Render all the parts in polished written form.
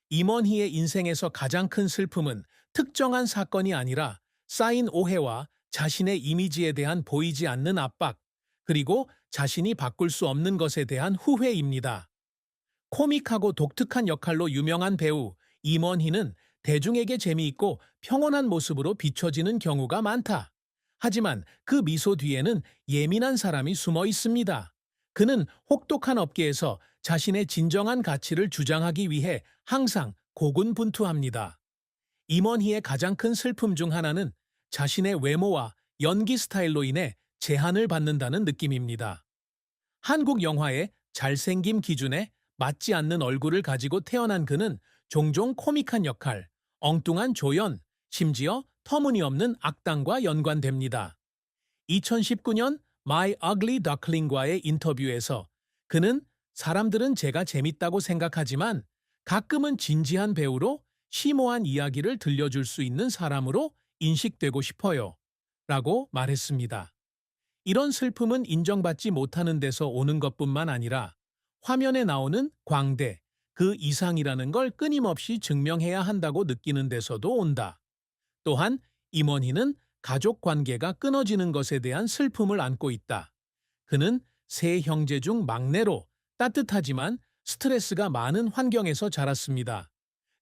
임원희의 인생에서 가장 큰 슬픔은 특정한 사건이 아니라 쌓인 오해와 자신의 이미지에 대한 보이지 않는 압박, 그리고 자신이 바꿀 수 없는 것에 대한 후회입니다. 코믹하고 독특한 역할로 유명한 배우 임원희는 대중에게 재미있고 평온한 모습으로 비춰지는 경우가 많다. 하지만 그 미소 뒤에는 예민한 사람이 숨어 있습니다. 그는 혹독한 업계에서 자신의 진정한 가치를 주장하기 위해 항상 고군분투합니다. 임원희의 가장 큰 슬픔 중 하나는 자신의 외모와 연기 스타일로 인해 제한을 받는다는 느낌입니다. 한국 영화의 잘생김 기준에 맞지 않는 얼굴을 가지고 태어난 그는 종종 코믹한 역할, 엉뚱한 조연, 심지어 터무니없는 악당과 연관됩니다. 2019년 My Ugly Duckling과의 인터뷰에서 그는 사람들은 제가 재밌다고 생각하지만 가끔은 진지한 배우로 심오한 이야기를 들려줄 수 있는 사람으로 인식되고 싶어요. 라고 말했습니다. 이런 슬픔은 인정받지 못하는 데서 오는 것뿐만 아니라 화면에 나오는 광대, 그 이상이라는 걸 끊임없이 증명해야 한다고 느끼는 데서도 온다. 또한 임원희는 가족 관계가 끊어지는 것에 대한 슬픔을 안고 있다. 그는 세 형제 중 막내로 따뜻하지만 스트레스가 많은 환경에서 자랐습니다.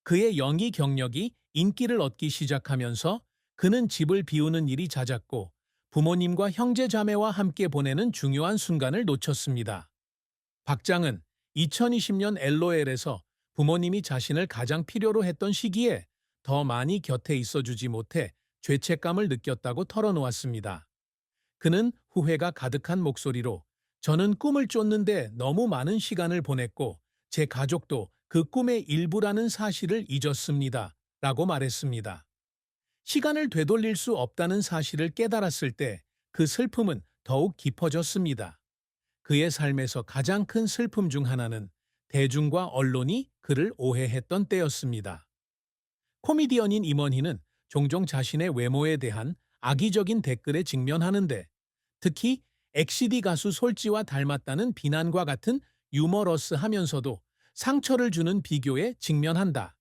그의 연기 경력이 인기를 얻기 시작하면서 그는 집을 비우는 일이 잦았고 부모님과 형제 자매와 함께 보내는 중요한 순간을 놓쳤습니다. 박장은 2020년 LOL에서 부모님이 자신을 가장 필요로 했던 시기에 더 많이 곁에 있어주지 못해 죄책감을 느꼈다고 털어놓았습니다. 그는 후회가 가득한 목소리로 "저는 꿈을 쫓는데 너무 많은 시간을 보냈고 제 가족도 그 꿈의 일부라는 사실을 잊었습니다. 라고 말했습니다. 시간을 되돌릴 수 없다는 사실을 깨달았을 때 그 슬픔은 더욱 깊어졌습니다. 그의 삶에서 가장 큰 슬픔 중 하나는 대중과 언론이 그를 오해했던 때였습니다. 코미디언인 임원희는 종종 자신의 외모에 대한 악의적인 댓글에 직면하는데 특히 엑시디 가수 솔지와 닮았다는 비난과 같은 유머러스하면서도 상처를 주는 비교에 직면한다.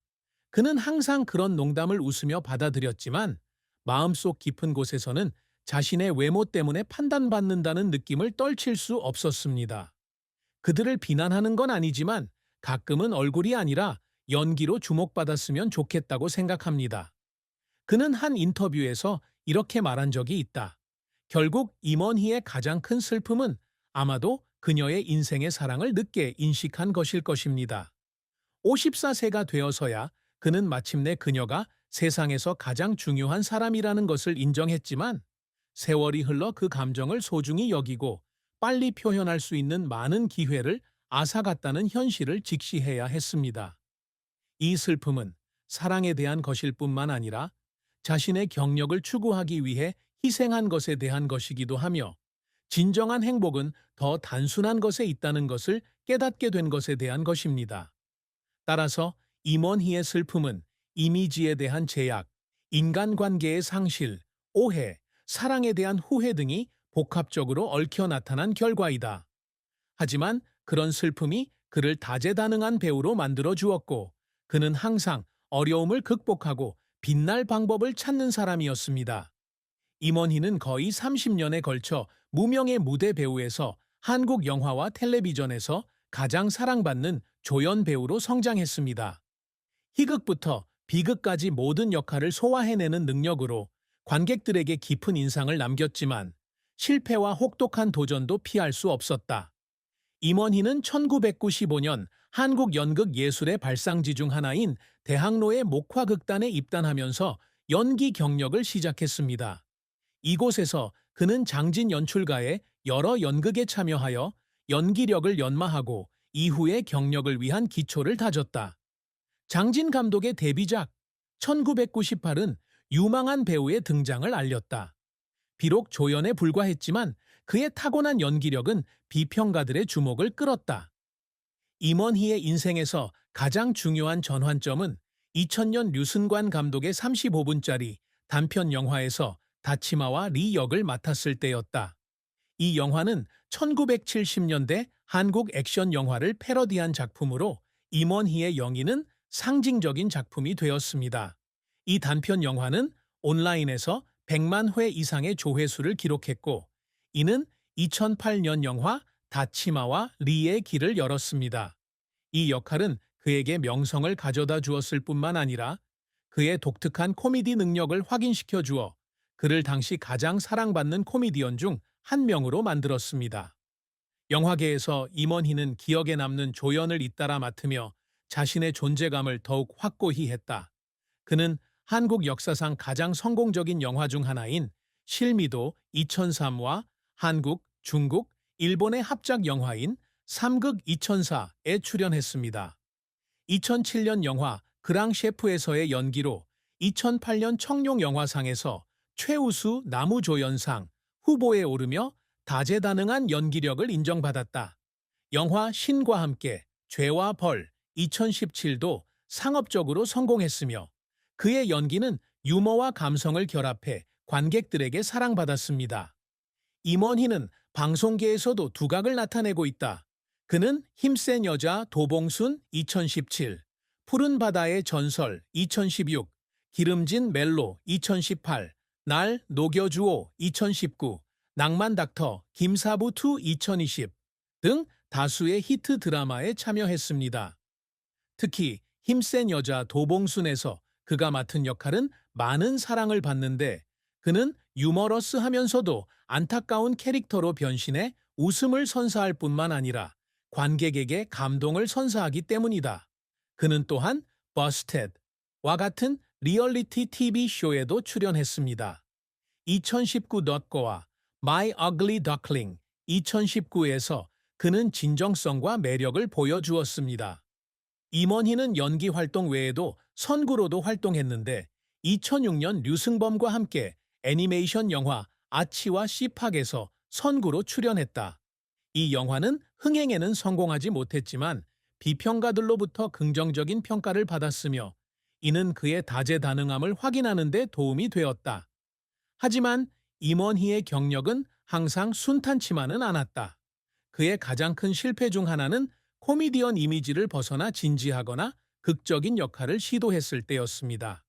그는 항상 그런 농담을 웃으며 받아들였지만 마음속 깊은 곳에서는 자신의 외모 때문에 판단받는다는 느낌을 떨칠 수 없었습니다. 그들을 비난하는 건 아니지만 가끔은 얼굴이 아니라 연기로 주목받았으면 좋겠다고 생각합니다. 그는 한 인터뷰에서 이렇게 말한 적이 있다. 결국 임원희의 가장 큰 슬픔은 아마도 그녀의 인생의 사랑을 늦게 인식한 것일 것입니다. 54세가 되어서야 그는 마침내 그녀가 세상에서 가장 중요한 사람이라는 것을 인정했지만 세월이 흘러 그 감정을 소중히 여기고 빨리 표현할 수 있는 많은 기회를 앗아갔다는 현실을 직시해야 했습니다. 이 슬픔은 사랑에 대한 것일 뿐만 아니라 자신의 경력을 추구하기 위해 희생한 것에 대한 것이기도 하며 진정한 행복은 더 단순한 것에 있다는 것을 깨닫게 된 것에 대한 것입니다. 따라서 임원희의 슬픔은 이미지에 대한 제약, 인간관계의 상실, 오해, 사랑에 대한 후회 등이 복합적으로 얽혀 나타난 결과이다. 하지만 그런 슬픔이 그를 다재다능한 배우로 만들어 주었고 그는 항상 어려움을 극복하고 빛날 방법을 찾는 사람이었습니다. 임원희는 거의 30년에 걸쳐 무명의 무대 배우에서 한국 영화와 텔레비전에서 가장 사랑받는 조연 배우로 성장했습니다. 희극부터 비극까지 모든 역할을 소화해내는 능력으로 관객들에게 깊은 인상을 남겼지만 실패와 혹독한 도전도 피할 수 없었다. 임원희는 1995년 한국 연극 예술의 발상지 중 하나인 대학로의 목화극단에 입단하면서 연기 경력을 시작했습니다. 이곳에서 그는 장진 연출가의 여러 연극에 참여하여 연기력을 연마하고 이후의 경력을 위한 기초를 다졌다. 장진 감독의 데뷔작 1998은 유망한 배우의 등장을 알렸다. 비록 조연에 불과했지만 그의 타고난 연기력은 비평가들의 주목을 끌었다. 임원희의 인생에서 가장 중요한 전환점은 2000년 류승관 감독의 35분짜리 단편 영화에서 다치마와 리 역을 맡았을 때였다. 이 영화는 1970년대 한국 액션 영화를 패러디한 작품으로 임원희의 연기는 상징적인 작품이 되었습니다. 이 단편 영화는 온라인에서 100만 회 이상의 조회수를 기록했고, 이는 2008년 영화 다치마와 리의 길을 열었습니다. 이 역할은 그에게 명성을 가져다 주었을 뿐만 아니라 그의 독특한 코미디 능력을 확인시켜 주어 그를 당시 가장 사랑받는 코미디언 중 한 명으로 만들었습니다. 영화계에서 임원희는 기억에 남는 조연을 잇따라 맡으며 자신의 존재감을 더욱 확고히 했다. 그는 한국 역사상 가장 성공적인 영화 중 하나인 실미도 2003와 한국, 중국, 일본의 합작 영화인 삼극 2004에 출연했습니다. 2007년 영화 그랑 셰프에서의 연기로 2008년 청룡 영화상에서 최우수 남우조연상 후보에 오르며 다재다능한 연기력을 인정받았다. 영화 신과 함께 죄와 벌 2017도 상업적으로 성공했으며 그의 연기는 유머와 감성을 결합해 관객들에게 사랑받았습니다. 임원희는 방송계에서도 두각을 나타내고 있다. 그는 힘센 여자 도봉순 2017, 푸른 바다의 전설 2016, 기름진 멜로 2018, 날 녹여주오 2019, 낭만 닥터 김사부2 2020 등 다수의 히트 드라마에 참여했습니다. 특히 힘센 여자 도봉순에서 그가 맡은 역할은 많은 사랑을 받는데 그는 유머러스하면서도 안타까운 캐릭터로 변신해 웃음을 선사할 뿐만 아니라 관객에게 감동을 선사하기 때문이다. 그는 또한 버스텟와 같은 리얼리티 TV 쇼에도 출연했습니다. 2019 덧거와 My Ugly Duckling 2019에서 그는 진정성과 매력을 보여주었습니다. 임원희는 연기 활동 외에도 선구로도 활동했는데 2006년 류승범과 함께 애니메이션 영화 아치와 씨팍에서 선구로 출연했다. 이 영화는 흥행에는 성공하지 못했지만 비평가들로부터 긍정적인 평가를 받았으며 이는 그의 다재다능함을 확인하는 데 도움이 되었다. 하지만 임원희의 경력은 항상 순탄치만은 않았다. 그의 가장 큰 실패 중 하나는 코미디언 이미지를 벗어나 진지하거나 극적인 역할을 시도했을 때였습니다.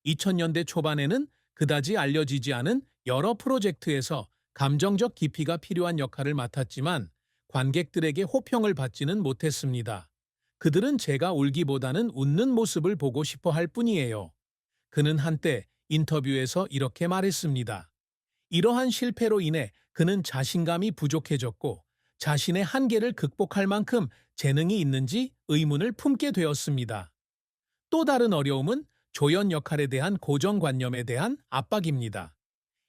2000년대 초반에는 그다지 알려지지 않은 여러 프로젝트에서 감정적 깊이가 필요한 역할을 맡았지만 관객들에게 호평을 받지는 못했습니다. 그들은 제가 울기보다는 웃는 모습을 보고 싶어 할 뿐이에요. 그는 한때 인터뷰에서 이렇게 말했습니다. 이러한 실패로 인해 그는 자신감이 부족해졌고 자신의 한계를 극복할 만큼 재능이 있는지 의문을 품게 되었습니다. 또 다른 어려움은 조연 역할에 대한 고정관념에 대한 압박입니다.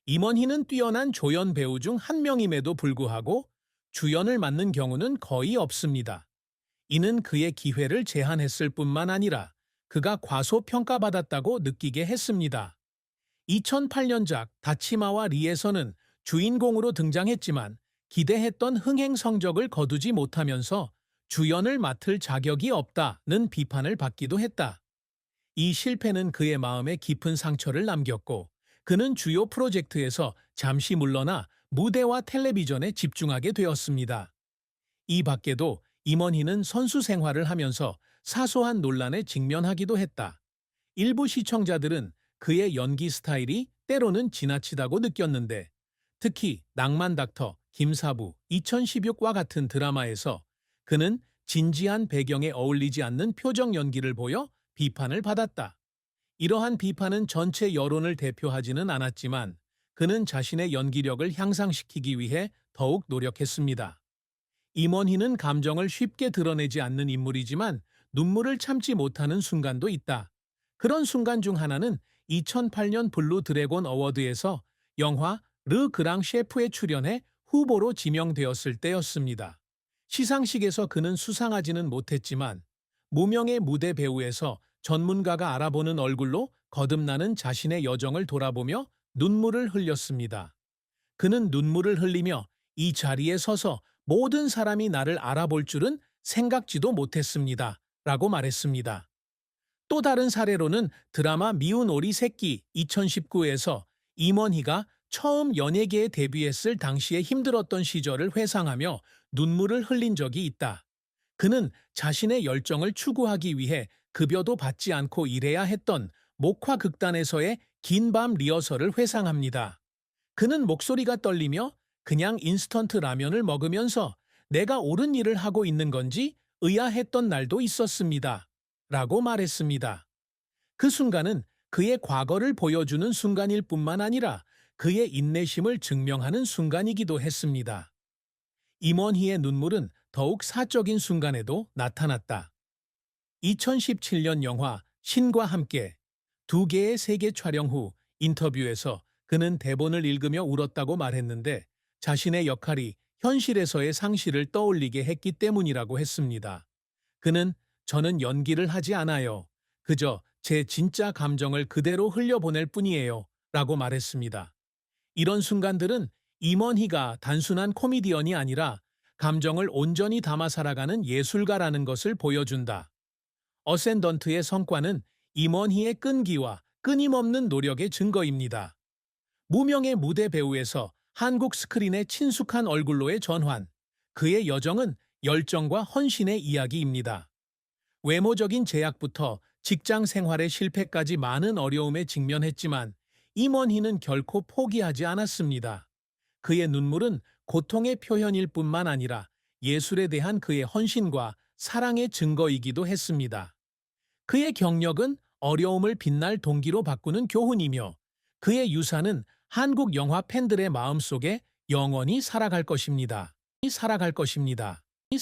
임원희는 뛰어난 조연 배우 중 한 명임에도 불구하고 주연을 맡는 경우는 거의 없습니다. 이는 그의 기회를 제한했을 뿐만 아니라 그가 과소평가받았다고 느끼게 했습니다. 2008년작 다치마와 리에서는 주인공으로 등장했지만 기대했던 흥행 성적을 거두지 못하면서 주연을 맡을 자격이 없다는 비판을 받기도 했다. 이 실패는 그의 마음에 깊은 상처를 남겼고 그는 주요 프로젝트에서 잠시 물러나 무대와 텔레비전에 집중하게 되었습니다. 이 밖에도 임원희는 선수 생활을 하면서 사소한 논란에 직면하기도 했다. 일부 시청자들은 그의 연기 스타일이 때로는 지나치다고 느꼈는데 특히 낭만 닥터 김사부 2016과 같은 드라마에서 그는 진지한 배경에 어울리지 않는 표정 연기를 보여 비판을 받았다. 이러한 비판은 전체 여론을 대표하지는 않았지만 그는 자신의 연기력을 향상시키기 위해 더욱 노력했습니다. 임원희는 감정을 쉽게 드러내지 않는 인물이지만 눈물을 참지 못하는 순간도 있다. 그런 순간 중 하나는 2008년 블루 드래곤 어워드에서 영화 르 그랑 셰프에 출연해 후보로 지명되었을 때였습니다. 시상식에서 그는 수상하지는 못했지만 무명의 무대 배우에서 전문가가 알아보는 얼굴로 거듭나는 자신의 여정을 돌아보며 눈물을 흘렸습니다. 그는 눈물을 흘리며 이 자리에 서서 모든 사람이 나를 알아볼 줄은 생각지도 못했습니다. 라고 말했습니다. 또 다른 사례로는 드라마 미운 오리 새끼 2019에서 임원희가 처음 연예계에 데뷔했을 당시에 힘들었던 시절을 회상하며 눈물을 흘린 적이 있다. 그는 자신의 열정을 추구하기 위해 급여도 받지 않고 일해야 했던 목화극단에서의 긴 밤 리허설을 회상합니다. 그는 목소리가 떨리며 그냥 인스턴트 라면을 먹으면서 내가 옳은 일을 하고 있는 건지 의아했던 날도 있었습니다. 라고 말했습니다. 그 순간은 그의 과거를 보여주는 순간일 뿐만 아니라 그의 인내심을 증명하는 순간이기도 했습니다. 임원희의 눈물은 더욱 사적인 순간에도 나타났다. 2017년 영화 신과 함께 2개의 세계 촬영 후 인터뷰에서 그는 대본을 읽으며 울었다고 말했는데 자신의 역할이 현실에서의 상실을 떠올리게 했기 때문이라고 했습니다. 그는 저는 연기를 하지 않아요. 그저 제 진짜 감정을 그대로 흘려보낼 뿐이에요. 라고 말했습니다. 이런 순간들은 임원희가 단순한 코미디언이 아니라 감정을 온전히 담아 살아가는 예술가라는 것을 보여준다. 어센던트의 성과는 임원희의 끈기와 끊임없는 노력의 증거입니다. 무명의 무대 배우에서 한국 스크린의 친숙한 얼굴로의 전환, 그의 여정은 열정과 헌신의 이야기입니다. 외모적인 제약부터 직장 생활의 실패까지 많은 어려움에 직면했지만 임원희는 결코 포기하지 않았습니다. 그의 눈물은 고통의 표현일 뿐만 아니라 예술에 대한 그의 헌신과 사랑의 증거이기도 했습니다. 그의 경력은 어려움을 빛날 동기로 바꾸는 교훈이며 그의 유산은 한국 영화 팬들의 마음속에 영원히 살아갈 것입니다.